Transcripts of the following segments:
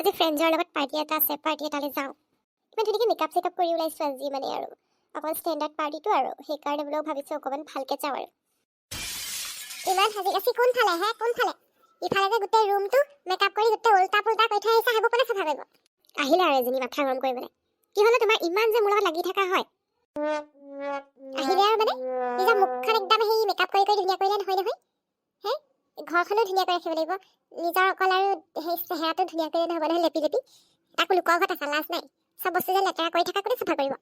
আজি ফ্ৰেণ্ডৰ লগত পাৰ্টি এটা আছে, পাৰ্টি এটালৈ যাওঁ। ইমান ধুনীয়াকৈ মেকআপ চেকআপ কৰি ওলাইছোঁ আজি মানে আৰু অকণ ষ্টেণ্ডাৰ্ড পাৰ্টিটো আৰু সেইকাৰণে বোলো ভাবিছোঁ অকণমান ভালকৈ যাওঁ আৰু ইমান সাজি কাচি কোনফালে কোনফালে ইফালে যে গোটেই ৰুমটো মেকআপ কৰি গোটেই উল্টা পুল্টা কৰি থৈ আহিছে, সেইবোৰ কোনে চাফা কৰিব? আহিলে আৰু এজনী মাথা গৰম কৰিবলৈ। কি হ'লে তোমাৰ ইমান যে মোৰ লগত লাগি থকা হয়? আহিলে আৰু মানে নিজৰ মুখখন একদম সেই মেকআপ কৰি ধুনীয়া কৰিলে নহয় নহয়। ঘৰখনো ধুনীয়া কৰি ৰাখিব লাগিব, নিজৰ অকল আৰু সেই চেহেৰাটো ধুনীয়া কৰিলে নহ'ব নহয়। লেপি লেপি তাকো লোকৰ ঘৰত আছে, লাজ নাই। চব বস্তু যে লেতেৰা কৰি থকা কোনে চাফা কৰিব?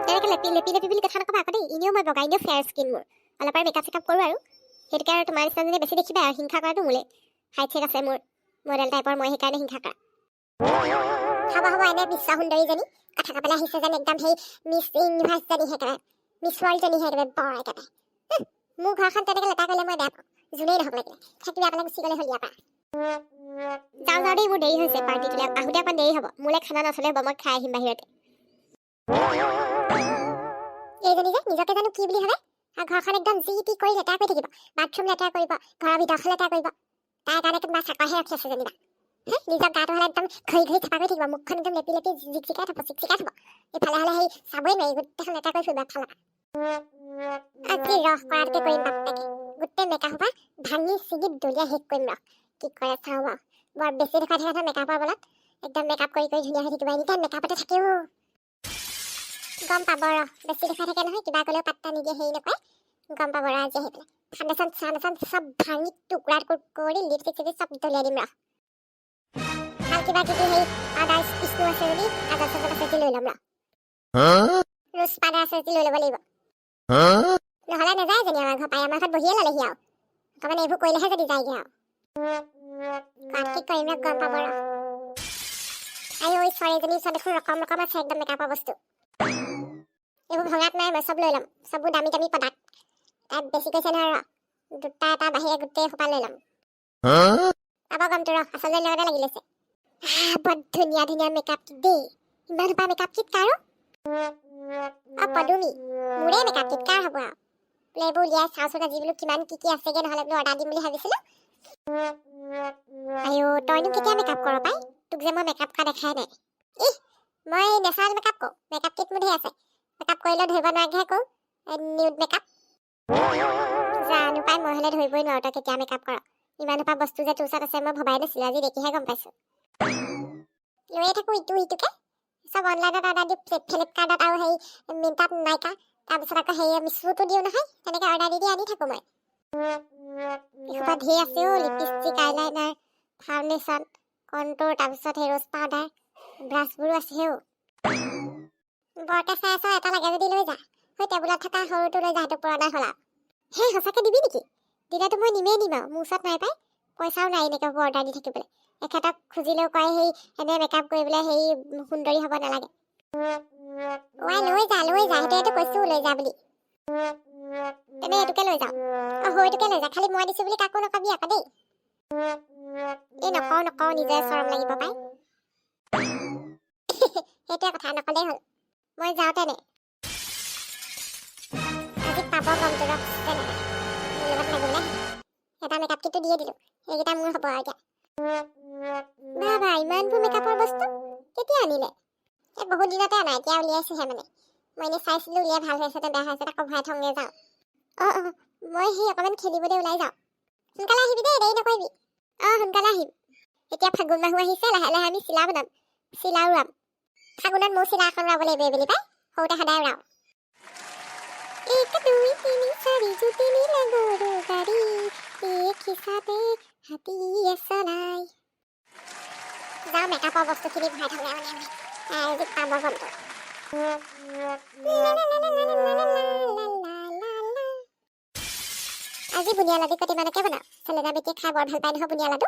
তেনেকৈ লেপি বুলি কথা নকবা আকৌ দেই। এনেও মই বগা, এনেও ফেয়াৰ স্কিন মোৰ। অলপ আৰু মেকআপ চেকআপ কৰোঁ আৰু সেইটোকে আৰু তোমাৰ নিচিনা বেছি দেখিবা আৰু হিংসা কৰাটো মোলে। হাইট চেক আছে মোৰ মডেল টাইপৰ, মই সেইকাৰণে হিংসা কৰা। হ'ব এনে বিশ্ব সুন্দৰীজনী কথা ক'বলৈ আহিছে যেন একদম সেই মিছ ইউনিভাৰ্ছজনীহে একেবাৰে, মিছ ৱৰ্ল্ডজনীহে একেবাৰে বৰ একেবাৰে। মোৰ ঘৰখন তেনেকৈ লেতেৰা কৰিলে মই বেয়া পাওঁ। যোনেই নহওক লাগিলে থাকিব পেলাই গুচি গ'লে হ'ল ইয়াৰ পৰা। যাওঁ দেই, মোৰ দেৰি হৈছে পাৰ্টিটোলৈ। আহোঁতে অকণ দেৰি হ'ব। মোলৈ খানা নচলে হ'ব, মই খাই আহিম বাহিৰতে। এইজনী যে নিজকে জানো কি বুলি ভাবে? ঘৰখন একদম যি টি কৰি লেতেৰা কৰি থাকিব, বাথৰুম লেতেৰা কৰিব, ঘৰৰ ভিতৰখন লেতেৰা কৰিব। তাই কাৰণে তোমাৰ চাকৰহে ৰখি আছে যেনিবা। নিজৰ গাটো হ'লে একদম ঘঁহি চাফা কৰি থাকিব, মুখখন একদম লেপি জিকজিকাই থ'ব, চিকচিকাই থ'ব। এইফালে হ'লে সেই চাবই নোৱাৰি, গোটেইখন লেতেৰা কৰি ফুৰিব এফালৰ পৰা। আজি ৰস কৰাতকে কৰিম বাপেকে। গোটেই মেকআপ সোপা ভাঙি ছিগি দলিয়াই শেষ কৰিম ৰস। কি কৰে চাওঁ বাৰু। বৰ বেছি দেখুৱাই থাকে মেকআপৰ বলত। একদম মেকআপ কৰি ধুনীয়া হৈ থাকিব, এনিটাইম মেকআপতে থাকেও। গম পাব ৰ, বেছি দেখাই থাকে নহয়, কিবা ক'লেও পাত্তা নিদিয়ে, হেৰি নকৰে। গম পাব ৰ আজি আহি পেলাই ফাউণ্ডেশ্যন চব ভাঙি টুকুৰা কৰি লিপষ্টিক চিপষ্টিক চব দলিয়াই দিম ৰ। আৰু কিবা কিবি সেই পাউডাৰ স্পিচনো আছে যদি, কাজল চাজল আছে যদি লৈ ল'ম ৰ। ৰোজ পাউডাৰ আছে যদি লৈ ল'ব লাগিব। নহ'লে নাযায় যেনি আমাৰ ঘৰ পাই, আমাৰ ঘৰত বহিয়ে ল'লেহি আৰু অকণমান এইবোৰ কৰিলেহে যদি যায়গৈ আৰু কি কৰিম ৰ, গম পাব ৰ। আৰু এই ছোৱালীজনীৰ ওচৰত দেখোন ৰকম আছে একদম মেকআপৰ বস্তু। এইবোৰ ভঙাত নাই, মই চব লৈ ল'ম। চববোৰ দামী প্ৰডাক্ট। তাত বেছি কৈছে নহয় ৰ, দুটা এটা বাহিৰে গোটেই সোপা লৈ ল'ম। পাব গমটো ৰ, আচলতে লগতে লাগি লৈছে। বৰ ধুনীয়া মেকআপ কিট দেই। ইমান সোপা মেকআপ কিট কাৰো? পদুমি মোৰে মেকআপ কিট কাৰ হ'ব আৰু? বোলে এইবোৰ উলিয়াই চাওঁচোন আজি বোলো কিমান কি আছেগে, নহ'লে বোলো অৰ্ডাৰ দিম বুলি ভাবিছিলোঁ। আইঅ তইনো কেতিয়া মেকআপ কৰ পাই? তোক যে মই মেকআপ কৰা দেখাই নাই। মই নেচাৰেল মেকআপ কৰোঁ। মেকআপ কিট মোৰ ধেৰ আছে। মেকআপ কৰিলেও ধৰিব নোৱাৰাকৈহে কৰোঁ। নিউড মেকআপ জানো পাই, মই হ'লে ধৰিবই নোৱাৰোঁ তই কেতিয়া মেকআপ কৰ। ইমান সোপা বস্তু যে তোৰ ওচৰত আছে মই ভবাই নাছিলোঁ, আজি দেখিহে গম পাইছোঁ। লৈয়ে থাকোঁ ইটো সিটোকে, চব অনলাইনত অৰ্ডাৰ দিওঁ, ফ্লিপকাৰ্টত আৰু সেই মিণ্ট্ৰাত, নাইকা, তাৰপিছত আকৌ সেই মিছোটো দিওঁ নহয়, তেনেকৈ অৰ্ডাৰ দি আনি থাকোঁ মই। এসোপা ধেৰ আছে অ', লিপষ্টিক, আইলাইনাৰ, ফাউণ্ডেশ্যন, কণ্টুৰ, তাৰপিছত সেই ৰোজ পাউডাৰ, ব্ৰাছবোৰো আছে অ'। বৰকে চাই আছ, এটা লাগে যদি লৈ যা। সেই টেবুলত থকা সৰুটো লৈ যা, সেইটো পুৰণা হ'ল আৰু। সঁচাকৈ দিবি নেকি? দিলেতো মই নিমেই নিম আৰু, মোৰ ওচৰত নাই পাই, পইচাও নাই এনেকৈ অৰ্ডাৰ দি থাকিবলৈ। এখেতক খুজিলেও কয় সেই এনে মেকআপ কৰিবলৈ সেই সুন্দৰী হ'ব নালাগে। লৈ যা সেইটোৱেতো কৈছোঁ লৈ যা বুলি। তেনে এইটোকে লৈ যাওঁ। সৰুটোকে লৈ যা, খালি মই দিছোঁ বুলি কাকো নকবি আকৌ দেই। নকওঁ, নিজে চৰম লাগিব পাই। সেইটোৱে কথা, নকলেই হ'ল। মই যাওঁ তেনে। আজি পাব গমটো ৰ, তেনেকৈ মোৰ লগত লাগিলে এটা মেকআপ কিটটো দিয়ে দিলোঁ। সেইকেইটা মোৰ হ'ব আৰু এতিয়া। ইমানবোৰ মেকআপৰ বস্তু কেতিয়া আনিলে? বহুত দিনতে আনা, এতিয়া উলিয়াইছোহে মানে। মই এনেই চাইছিলোঁ উলিয়াই ভাল হৈছে নে বেয়া হৈছে, আকৌ ভৰাই থওঁগৈ যাওঁ। মই সেই অকণমান খেলিবলৈ ওলাই যাওঁ। সোনকালে আহিবি দেই, দেৰি নকৰিবি। সোনকালে আহিম। এতিয়া ফাগুন মাহো আহিছে, লাহে লাহে আমি চিলা বনাম, চিলা উৰাম। ফাগুনত মোৰ চিলা এখন উৰাব লাগিব এইবেলি পাই, সৰুতে সদায় উৰাওঁ। 1 2 3 4 জুতি নিলে গৰু গাড়ী, এক হিচাপে হাতীয়ে চলাই। যাওঁ মেকআপৰ বস্তুখিনি ভৰাই থওঁগৈ মানে আজি পাব গমটো। আজি বুনিয়া লাডু কেইটামানকে বনাওঁ। চেলেনা বেটিয়ে খাই বৰ ভাল পায় নহয় বুনিয়া লাডু।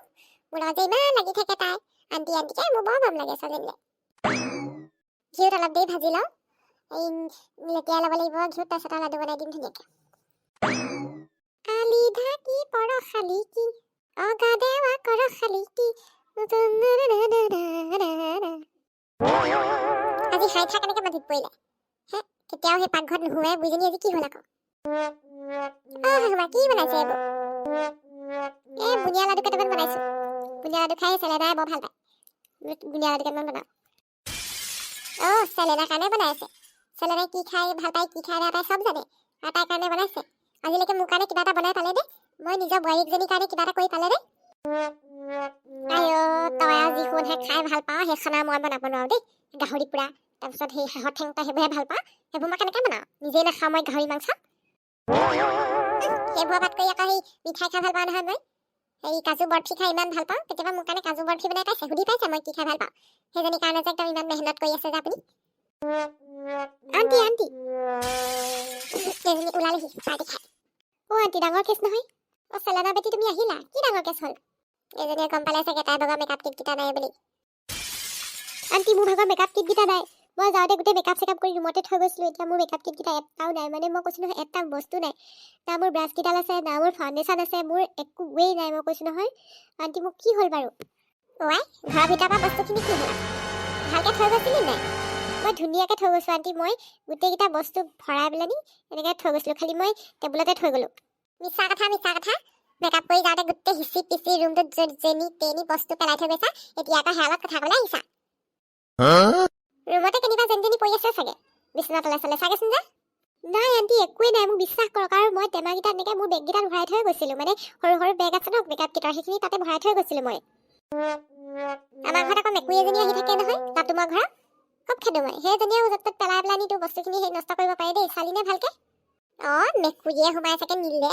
মোৰ লগত যে ইমান লাগি থাকে তাই, আণ্টিকে মোৰ বৰ মৰম লাগে ছোৱালীজনীলে। ঘিউত অলপ দেৰি ভাজি লওঁ, এই লেতিয়াই ল'ব লাগিব ঘিউত, তাৰপিছত লাডু বনাই দিম ধুনীয়াকৈ। আলি ঢাকি পৰশালি কি, অগা দেৱা কৰশালি কি। আজি হাইঠা কেনেকৈ মাটিত পৰিলে? কেতিয়াও সেই পাকঘৰত নুশুৱে বুইজনী, আজি কি হ'ল আকৌ? কি বনাইছে এইবোৰ? বুনিয়া লাডু কেইটামান বনাইছোঁ। বুনিয়া লাডু খাই চেলেনাই বৰ ভাল পায় বুনিয়া লাডু কেইটামান বনাওঁ চেলেনাৰ কাৰণে বনাই আছে চেলেনাই কি খাই ভাল পায় কি খাই বেয়া পায় চব জানে আৰু তাইৰ কাৰণে বনাইছে আজিলৈকে মোৰ কাৰণে কিবা এটা বনাই পালে দেই মই নিজৰ বোৱাৰীজনীৰ কাৰণে কিবা এটা কৰি পালে দেই তই আৰু যিখনহে খাই ভাল পাওঁ সেইখন আৰু মই বনাব নোৱাৰো দেই গাহৰি পোৰা তাৰপিছত সেই হাঁহৰ ঠেং তই সেইবোৰহে ভাল পাওঁ সেইবোৰ মই কেনেকৈ বনাওঁ নিজেই নাখাওঁ মই গাহৰি মাংস সেইবোৰ ভাত কৰি আকৌ সেই মিঠাই খাই ভাল পাওঁ নহয় মই এই কাজু বৰফি খাই ইমান ভাল পাওঁ কেতিয়াবা মোৰ কাৰণে কাজু বৰফি বনাই পাইছে সুধি পাইছে মই কি খাই ভাল পাওঁ সেইজনীৰ কাৰণে যে একদম ইমান মেহনত কৰি আছে যে আপুনি আণ্টি সেইজনী ওলালেহি পাৰ্টি খাই আণ্টি ডাঙৰ কেছ নহয় চেলেনা বেটি তুমি আহিলা কি ডাঙৰ কেছ হ'ল এজনীয়ে গম পালে চাগে তাইৰ ভাগৰ মেকআপ কিটকেইটা নাই বুলি আণ্টি মোৰ ভাগৰ মেকআপ কিটকেইটা নাই মই যাওঁতে গোটেই মেকআপ চেকআপ কৰি ৰুমতে থৈ গৈছিলোঁ এতিয়া মোৰ মেকআপ কিটকেইটা এটাও নাই মানে মই কৈছোঁ নহয় এটা বস্তু নাই না মোৰ ব্ৰাছ কেইডাল আছে না মোৰ ফাউণ্ডেশ্যন আছে মোৰ একোৱেই নাই মই কৈছোঁ নহয় আণ্টি মোক কি হ'ল বাৰু ঘৰৰ ভিতৰৰ পৰা বস্তুখিনি কি হ'ল ভালকৈ থৈ গৈছিলি নাই মই ধুনীয়াকৈ থৈ গৈছোঁ আণ্টি মই গোটেইকেইটা বস্তু ভৰাই পেলাই নি এনেকৈ থৈ গৈছিলোঁ খালি মই টেবুলতে থৈ গ'লোঁ মিছা কথা মেকআপ কৰি যাওঁতে গোটেই হিচি পিচি ৰুমটোত যেনি তেনি বস্তু পেলাই থৈ গৈছা এতিয়া আকৌ সেয়া কথা ক'বলৈ আহিছা ৰুমতে কেনিবা যেনি তেনি পৰি আছে চাগে বিচনা তলে চলে চাগেচোন যে নাই আণ্টি একোৱেই নাই মোক বিশ্বাস কৰক আৰু মই টেমাকেইটা এনেকৈ মোৰ বেগকেইটাত ভৰাই থৈ গৈছিলোঁ মানে সৰু সৰু বেগ আছে ন মেকআপ কিটৰ সেইখিনি তাতে ভৰাই থৈ গৈছিলোঁ মই আমাৰ ঘৰত আকৌ মেকুৰী এজনী আহি থাকে নহয় তাতুমৰ ঘৰত খুব খেদো মই সেইজনীয়ে য'ত ত'ত পেলাই পেলাই নি তোৰ বস্তুখিনি সেই নষ্ট কৰিব পাৰে দেই চালিনে ভালকৈ মেকুৰীয়ে সোমাই চাগে নিলে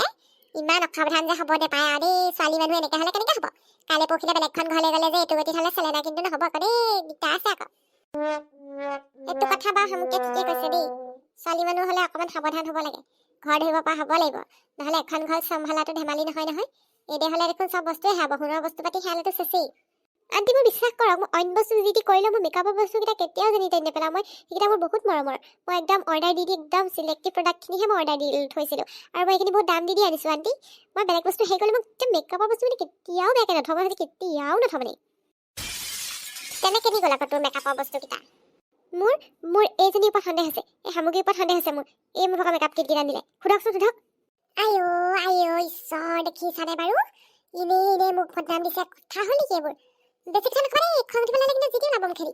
ইমান অসাৱধান যে হ'ব নাপায় আৰু দেই ছোৱালী মানুহ এনেকৈ হ'লে কেনেকৈ হ'ব কাইলৈ পৰহিলে বেলেগখন ঘৰলৈ গ'লে যে এইটো গতিত হ'লে চেলেনা কিন্তু নহ'ব আকৌ দেই দিগদাৰ আছে আকৌ এইটো কথা বাৰু সামুকে ঠিকেই কৈছে দেই ছোৱালী মানুহ হ'লে অকণমান সাৱধান হ'ব লাগে ঘৰ ধৰিব পৰা হ'ব লাগিব নহ'লে এখন ঘৰ চম্ভালাটো ধেমালি নহয় নহয় এইদে হ'লে দেখোন চব বস্তুৱে হেৰাব সোণৰ বস্তু পাতি হেৰালেতো চেচেই আণ্টি মই বিশ্বাস কৰক মই অইন বস্তু যি টি কৰিলে মই মেকআপৰ বস্তুকেইটা কেতিয়াও যেনি তেনি নেপেলাওঁ মই সেইকেইটা মোৰ বহুত মৰমৰ মই একদম অৰ্ডাৰ দি একদম চিলেক্টিভ প্ৰডাক্টখিনিহে মই অৰ্ডাৰ দি থৈছিলোঁ আৰু মই এইখিনি বহুত দাম দি আনিছোঁ আণ্টি মই বেলেগ বস্তু হেৰি কৰিলে মই মেকআপৰ বস্তু মানে কেতিয়াও বেয়াকৈ নথওঁ মই কেতিয়াও নথওঁ মানে তেনে কেনি গ'ল আকৌ তোৰ মেকআপৰ বস্তুকেইটা মোৰ এইজনীৰ ওপৰত সন্দেহ আছে এই সামগ্ৰীৰ ওপৰত সন্দেহ আছে মোৰ এই মোৰ ভাগৰ মেকআপ কিটকেইটা নিলে সোধকচোন সোধক ঈশ্বৰ দেখিছানে বাৰু এনেই মোক বদনাম দিছে কথা হ'ল নেকি এইবোৰ বেছি কথা নকৰে খং উঠিব নালাগে কিন্তু যেতিয়া নাবম খেলি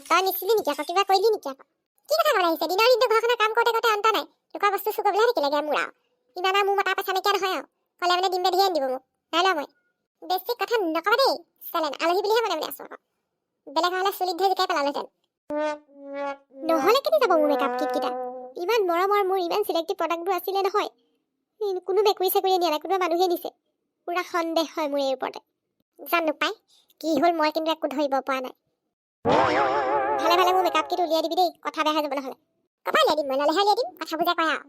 তই নিছিলি নেকি আকৌ কিবা কৰিলি নেকি আকৌ কি কথা ক'বলৈ আহিছে দিনৰ দিনটো ঘৰখনৰ কাম কৰোঁতে কৰোঁতে অন্ত নাই লোকৰ বস্তু চুকবিলাহে থাকিলেগে মোৰ আৰু ইমান আৰু মোৰ মতা পেচা নাইকিয়া নহয় আৰু ক'লে মানে দিম বেধিয়ে আনি দিব মোক নাই লোৱা মই বেছি কথা নকবা দেই চেলেন আলহী বুলিহে মনে মনে আছোঁ আকৌ বেলেগ হ'লে চুলিত ধৰি জিকাই পেলালেহেঁতেন নহ'লে কেনি যাব মোৰ মেকআপ কিটকেইটা ইমান মৰমৰ মোৰ ইমান চিলেক্টিভ প্ৰডাক্টবোৰ আছিলে নহয় কোনো মেকুৰী চেকুৰীয়ে নিয়া নাই কোনোবা মানুহে নিছে পুৰা সন্দেহ হয় মোৰ এই ওপৰতে জানো পাই কি হ'ল মই কিন্তু একো ধৰিব পৰা নাই ভালে ভালে মোৰ মেকআপ কিট উলিয়াই দিবি দেই কথা বেয়া হৈ যাব নহ'লে ক'ৰপৰা উলিয়াই দিম মই ল'লেহে উলিয়াই দিম কথা বুজাই কয় আৰু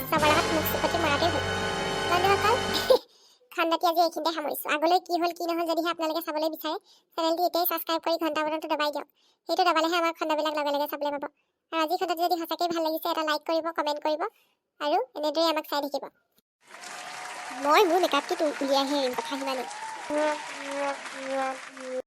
চবৰ লগত মুখ চুকতি মৰাতেই হ'ল বন্ধুসকল খণ্ডটি আজি এইখিনিতে সামৰিছোঁ আগলৈ কি হ'ল কি নহ'ল যদিহে আপোনালোকে চাবলৈ বিচাৰে চেনেলটো এতিয়াই ছাবস্ক্ৰাইব কৰি ঘণ্টা বটনটো দবাই দিয়ক সেইটো দবালেহে আমাৰ খণ্ডবিলাক লগে লগে চাবলৈ পাব আৰু আজি খণ্ডটো যদি সঁচাকৈ ভাল লাগিছে এটা লাইক কৰিব কমেণ্ট কৰিব আৰু এনেদৰে আমাক চাই থাকিব মই মোৰ মেকআপ কিট উলিয়াইহে এৰিম কথা সিমানেই